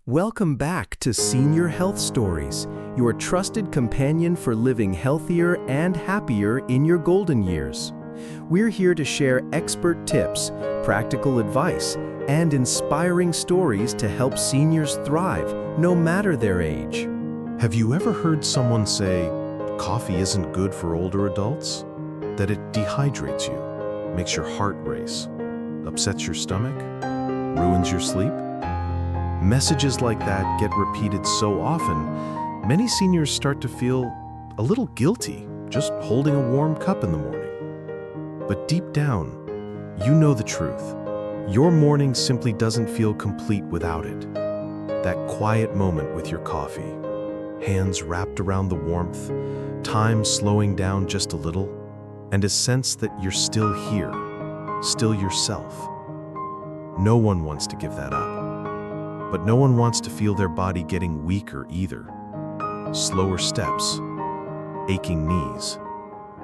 Welcome back to Senior Health Stories, your trusted companion for living healthier and happier in your golden years. We're here to share expert tips, practical advice, and inspiring stories to help seniors thrive, no matter their age. Have you ever heard someone say, coffee isn't good for older adults? That it dehydrates you, makes your heart race, upsets your stomach, ruins your sleep? Messages like that get repeated so often, many seniors start to feel a little guilty just holding a warm cup in the morning. But deep down, you know the truth. Your morning simply doesn't feel complete without it. That quiet moment with your coffee, hands wrapped around the warmth, time slowing down just a little, and a sense that you're still here, still yourself. No one wants to give that up. But no one wants to feel their body getting weaker either. Slower steps, aching knees,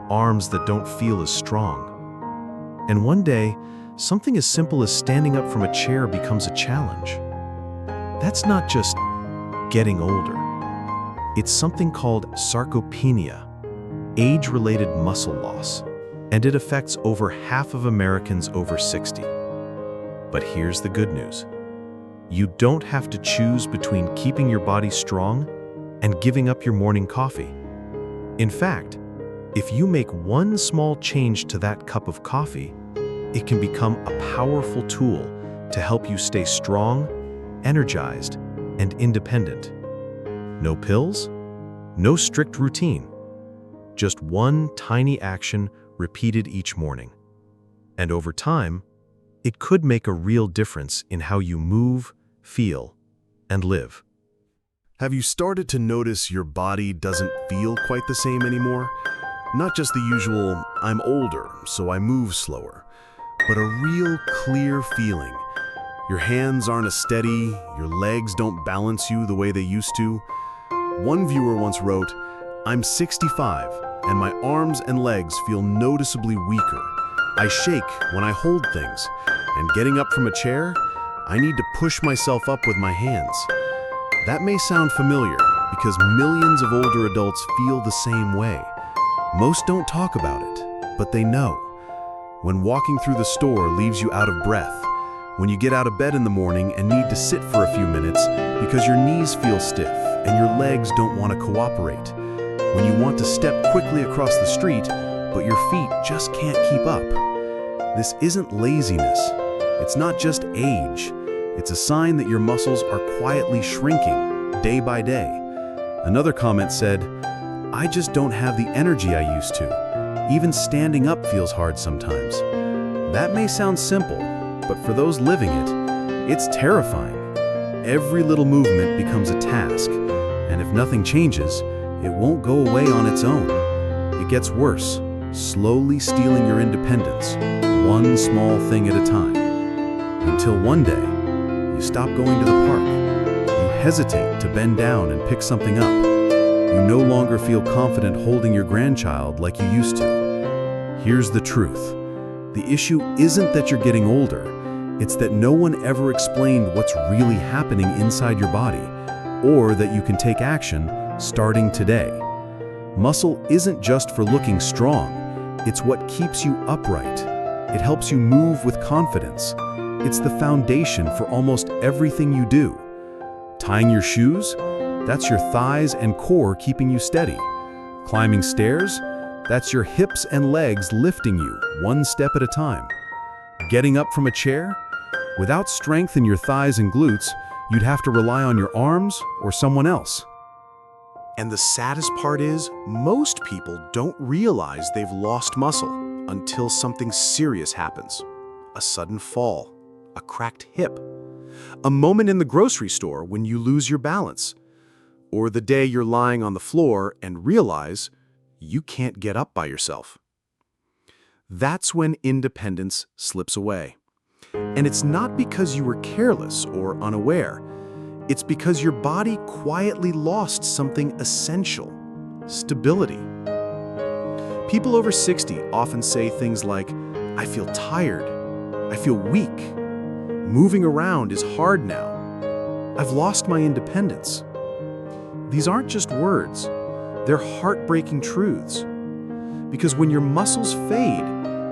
arms that don't feel as strong. And one day, something as simple as standing up from a chair becomes a challenge. That's not just getting older. It's something called sarcopenia, age-related muscle loss, and it affects over half of Americans over 60. But here's the good news. You don't have to choose between keeping your body strong and giving up your morning coffee. In fact, if you make one small change to that cup of coffee, it can become a powerful tool to help you stay strong, energized, and independent. No pills, no strict routine, just one tiny action repeated each morning. And over time, it could make a real difference in how you move, feel, and live. Have you started to notice your body doesn't feel quite the same anymore? Not just the usual, I'm older, so I move slower, but a real clear feeling. Your hands aren't as steady, your legs don't balance you the way they used to. One viewer once wrote, I'm 65, and my arms and legs feel noticeably weaker. I shake when I hold things, and getting up from a chair, I need to push myself up with my hands. That may sound familiar because millions of older adults feel the same way. Most don't talk about it, but they know. When walking through the store leaves you out of breath, when you get out of bed in the morning and need to sit for a few minutes because your knees feel stiff and your legs don't want to cooperate, when you want to step quickly across the street, but your feet just can't keep up. This isn't laziness. It's not just age. It's a sign that your muscles are quietly shrinking day by day. Another comment said, I just don't have the energy I used to. Even standing up feels hard sometimes. That may sound simple, but for those living it, it's terrifying. Every little movement becomes a task, and if nothing changes, it won't go away on its own. It gets worse, slowly stealing your independence, one small thing at a time. Until one day, you stop going to the park. You hesitate to bend down and pick something up. You no longer feel confident holding your grandchild like you used to. Here's the truth. The issue isn't that you're getting older. It's that no one ever explained what's really happening inside your body, or that you can take action starting today. Muscle isn't just for looking strong. It's what keeps you upright. It helps you move with confidence. It's the foundation for almost everything you do. Tying your shoes? That's your thighs and core keeping you steady. Climbing stairs? That's your hips and legs lifting you one step at a time. Getting up from a chair? Without strength in your thighs and glutes, you'd have to rely on your arms or someone else. And the saddest part is, most people don't realize they've lost muscle until something serious happens. A sudden fall, a cracked hip, a moment in the grocery store when you lose your balance, or the day you're lying on the floor and realize you can't get up by yourself. That's when independence slips away. And it's not because you were careless or unaware. It's because your body quietly lost something essential: stability. People over 60 often say things like, I feel tired, I feel weak, moving around is hard now, I've lost my independence. These aren't just words, they're heartbreaking truths. Because when your muscles fade,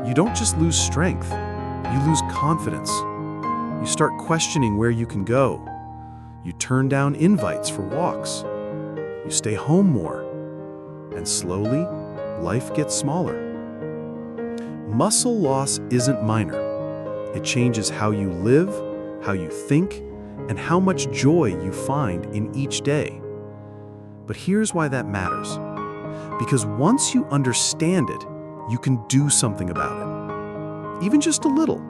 you don't just lose strength, you lose confidence. You start questioning where you can go. You turn down invites for walks. You stay home more. And slowly, life gets smaller. Muscle loss isn't minor. It changes how you live, how you think, and how much joy you find in each day. But here's why that matters. Because once you understand it, you can do something about it. Even just a little.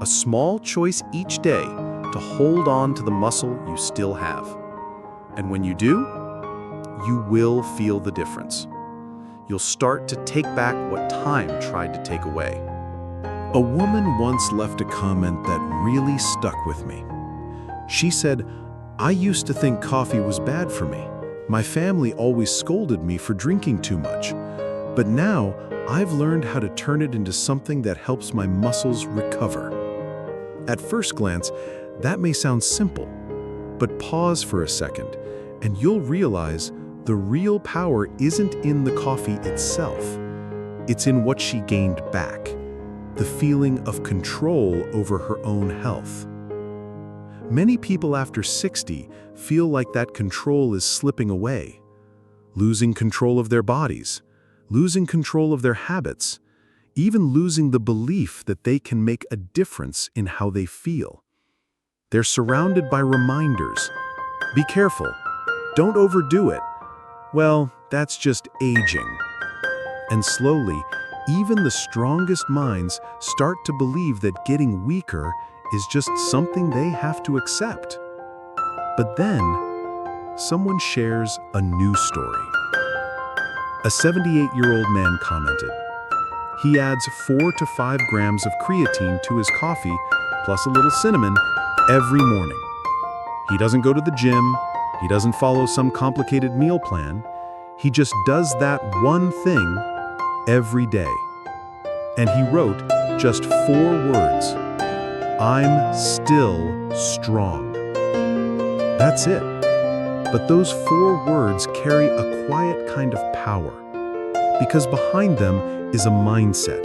A small choice each day to hold on to the muscle you still have. And when you do, you will feel the difference. You'll start to take back what time tried to take away. A woman once left a comment that really stuck with me. She said, "I used to think coffee was bad for me. My family always scolded me for drinking too much. But now, I've learned how to turn it into something that helps my muscles recover." At first glance, that may sound simple, but pause for a second, and you'll realize the real power isn't in the coffee itself. It's in what she gained back, the feeling of control over her own health. Many people after 60 feel like that control is slipping away, losing control of their bodies, losing control of their habits, even losing the belief that they can make a difference in how they feel. They're surrounded by reminders. Be careful. Don't overdo it. Well, that's just aging. And slowly, even the strongest minds start to believe that getting weaker is just something they have to accept. But then, someone shares a new story. A 78-year-old man commented, he adds 4 to 5 grams of creatine to his coffee, plus a little cinnamon, every morning. He doesn't go to the gym, he doesn't follow some complicated meal plan, he just does that one thing every day. And he wrote just 4 words, "I'm still strong." That's it. But those 4 words carry a quiet kind of power, because behind them is a mindset.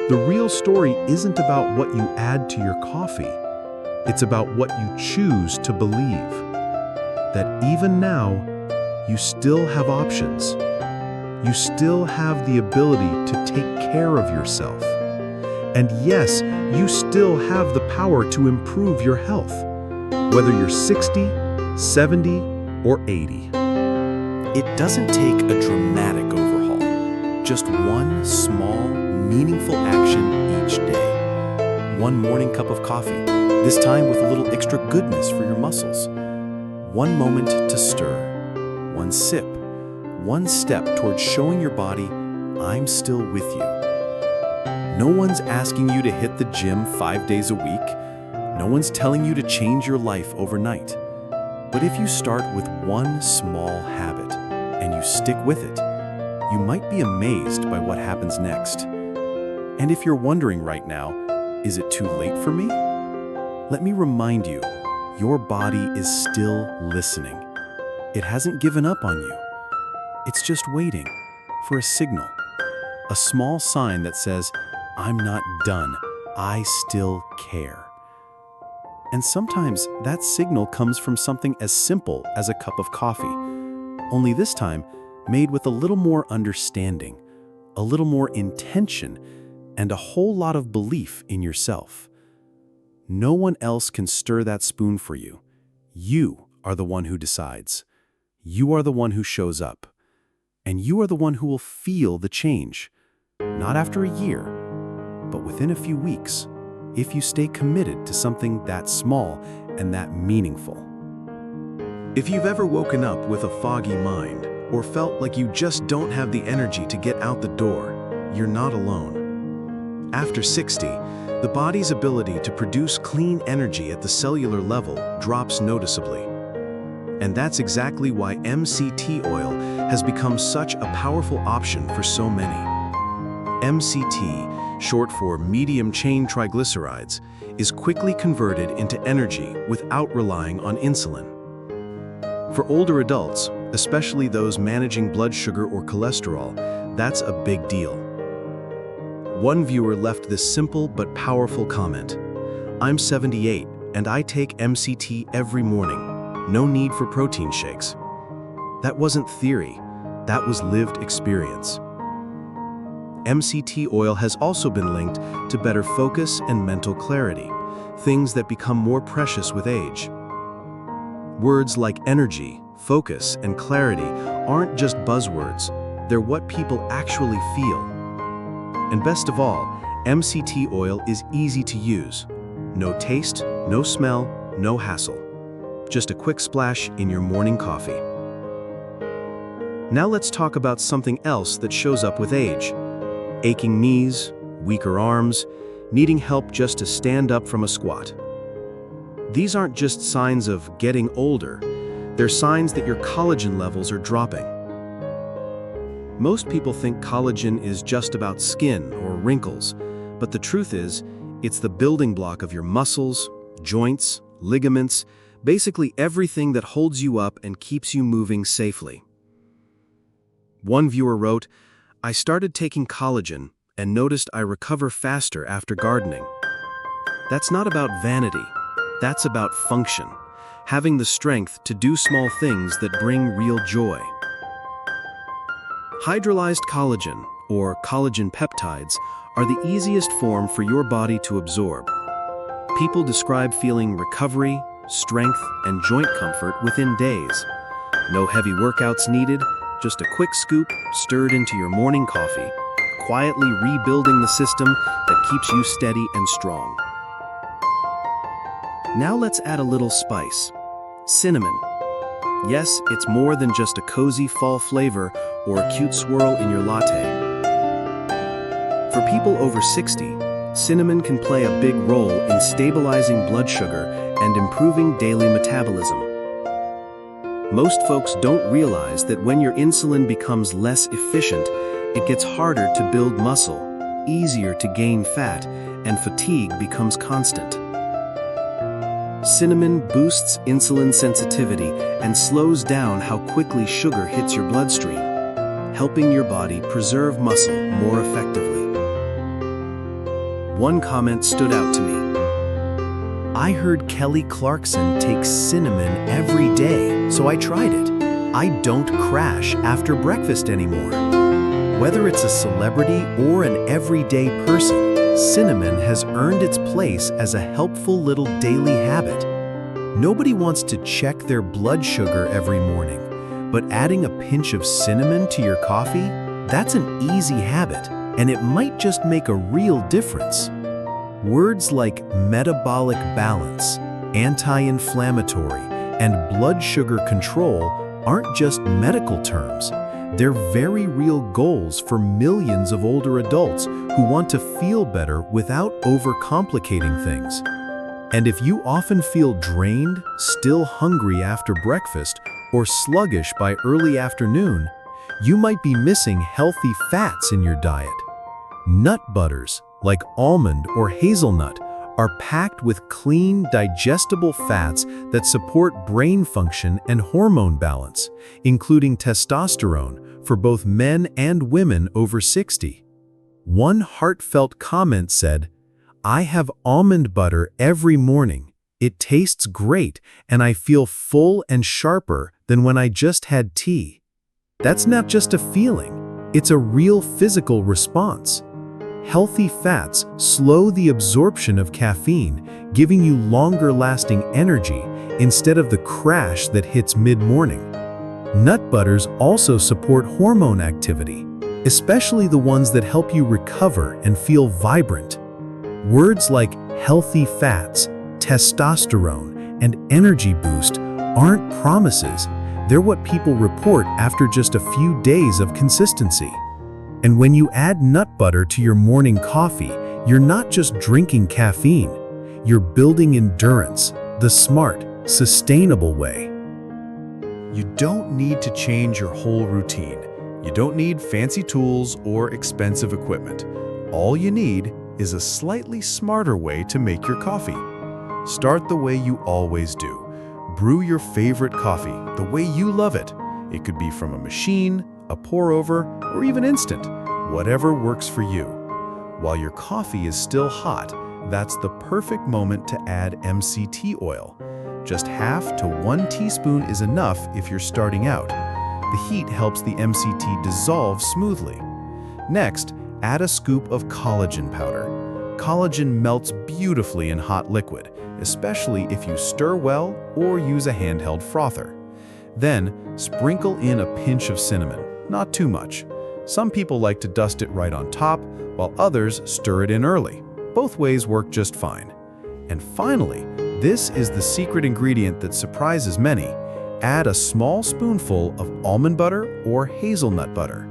The real story isn't about what you add to your coffee, it's about what you choose to believe. That even now, you still have options. You still have the ability to take care of yourself. And yes, you still have the power to improve your health, whether you're 60, 70, or 80. It doesn't take a dramatic overhaul, just one small, meaningful action each day. One morning cup of coffee, this time with a little extra goodness for your muscles. One moment to stir, one sip, one step towards showing your body, I'm still with you. No one's asking you to hit the gym 5 days a week. No one's telling you to change your life overnight. But if you start with one small habit and you stick with it, you might be amazed by what happens next. And if you're wondering right now, is it too late for me? Let me remind you, your body is still listening. It hasn't given up on you. It's just waiting for a signal, a small sign that says, I'm not done, I still care. And sometimes that signal comes from something as simple as a cup of coffee, only this time made with a little more understanding, a little more intention, and a whole lot of belief in yourself. No one else can stir that spoon for you. You are the one who decides. You are the one who shows up. And you are the one who will feel the change, not after a year, but within a few weeks, if you stay committed to something that small and that meaningful. If you've ever woken up with a foggy mind or felt like you just don't have the energy to get out the door, you're not alone. After 60, the body's ability to produce clean energy at the cellular level drops noticeably. And that's exactly why MCT oil has become such a powerful option for so many. MCT, short for medium-chain triglycerides, is quickly converted into energy without relying on insulin. For older adults, especially those managing blood sugar or cholesterol, that's a big deal. One viewer left this simple but powerful comment: "I'm 78 and I take MCT every morning. No need for protein shakes." That wasn't theory, that was lived experience. MCT oil has also been linked to better focus and mental clarity, things that become more precious with age. Words like energy, focus, and clarity aren't just buzzwords, they're what people actually feel. And best of all, MCT oil is easy to use. No taste, no smell, no hassle. Just a quick splash in your morning coffee. Now let's talk about something else that shows up with age. Aching knees, weaker arms, needing help just to stand up from a squat. These aren't just signs of getting older, they're signs that your collagen levels are dropping. Most people think collagen is just about skin or wrinkles, but the truth is, it's the building block of your muscles, joints, ligaments, basically everything that holds you up and keeps you moving safely. One viewer wrote, "I started taking collagen and noticed I recover faster after gardening." That's not about vanity, that's about function, having the strength to do small things that bring real joy. Hydrolyzed collagen, or collagen peptides, are the easiest form for your body to absorb. People describe feeling recovery, strength, and joint comfort within days. No heavy workouts needed, just a quick scoop stirred into your morning coffee, quietly rebuilding the system that keeps you steady and strong. Now let's add a little spice. Cinnamon. Yes, it's more than just a cozy fall flavor or a cute swirl in your latte. For people over 60, cinnamon can play a big role in stabilizing blood sugar and improving daily metabolism. Most folks don't realize that when your insulin becomes less efficient, it gets harder to build muscle, easier to gain fat, and fatigue becomes constant. Cinnamon boosts insulin sensitivity and slows down how quickly sugar hits your bloodstream, helping your body preserve muscle more effectively. One comment stood out to me. I heard Kelly Clarkson takes cinnamon every day, so I tried it. I don't crash after breakfast anymore. Whether it's a celebrity or an everyday person, cinnamon has earned its place as a helpful little daily habit. Nobody wants to check their blood sugar every morning, but adding a pinch of cinnamon to your coffee, that's an easy habit, and it might just make a real difference. Words like metabolic balance, anti-inflammatory, and blood sugar control aren't just medical terms. They're very real goals for millions of older adults who want to feel better without overcomplicating things. And if you often feel drained, still hungry after breakfast, or sluggish by early afternoon, you might be missing healthy fats in your diet. Nut butters, like almond or hazelnut, are packed with clean, digestible fats that support brain function and hormone balance, including testosterone for both men and women over 60. One heartfelt comment said, "I have almond butter every morning. It tastes great, and I feel full and sharper than when I just had tea." That's not just a feeling, it's a real physical response. Healthy fats slow the absorption of caffeine, giving you longer-lasting energy instead of the crash that hits mid-morning. Nut butters also support hormone activity, especially the ones that help you recover and feel vibrant. Words like healthy fats, testosterone, and energy boost aren't promises. They're what people report after just a few days of consistency. And when you add nut butter to your morning coffee, you're not just drinking caffeine, you're building endurance, the smart, sustainable way. You don't need to change your whole routine. You don't need fancy tools or expensive equipment. All you need is a slightly smarter way to make your coffee. Start the way you always do. Brew your favorite coffee the way you love it. It could be from a machine, a pour-over, or even instant. Whatever works for you. While your coffee is still hot, that's the perfect moment to add MCT oil. Just half to 1 teaspoon is enough if you're starting out. The heat helps the MCT dissolve smoothly. Next, add a scoop of collagen powder. Collagen melts beautifully in hot liquid, especially if you stir well or use a handheld frother. Then, sprinkle in a pinch of cinnamon, not too much. Some people like to dust it right on top, while others stir it in early. Both ways work just fine. And finally, this is the secret ingredient that surprises many. Add a small spoonful of almond butter or hazelnut butter.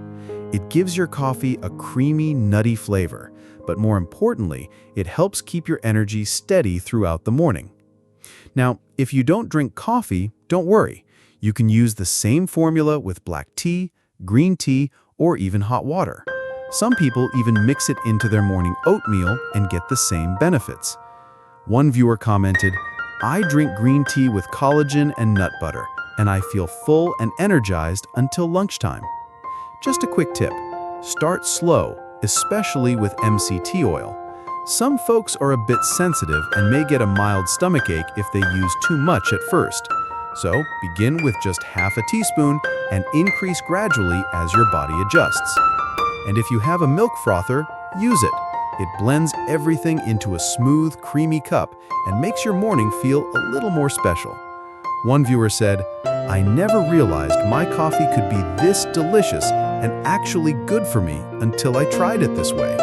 It gives your coffee a creamy, nutty flavor, but more importantly, it helps keep your energy steady throughout the morning. Now, if you don't drink coffee, don't worry. You can use the same formula with black tea, green tea, or even hot water. Some people even mix it into their morning oatmeal and get the same benefits. One viewer commented, "I drink green tea with collagen and nut butter, and I feel full and energized until lunchtime." Just a quick tip, start slow, especially with MCT oil. Some folks are a bit sensitive and may get a mild stomachache if they use too much at first. So begin with just half a teaspoon and increase gradually as your body adjusts. And if you have a milk frother, use it. It blends everything into a smooth, creamy cup and makes your morning feel a little more special. One viewer said, "I never realized my coffee could be this delicious and actually good for me until I tried it this way."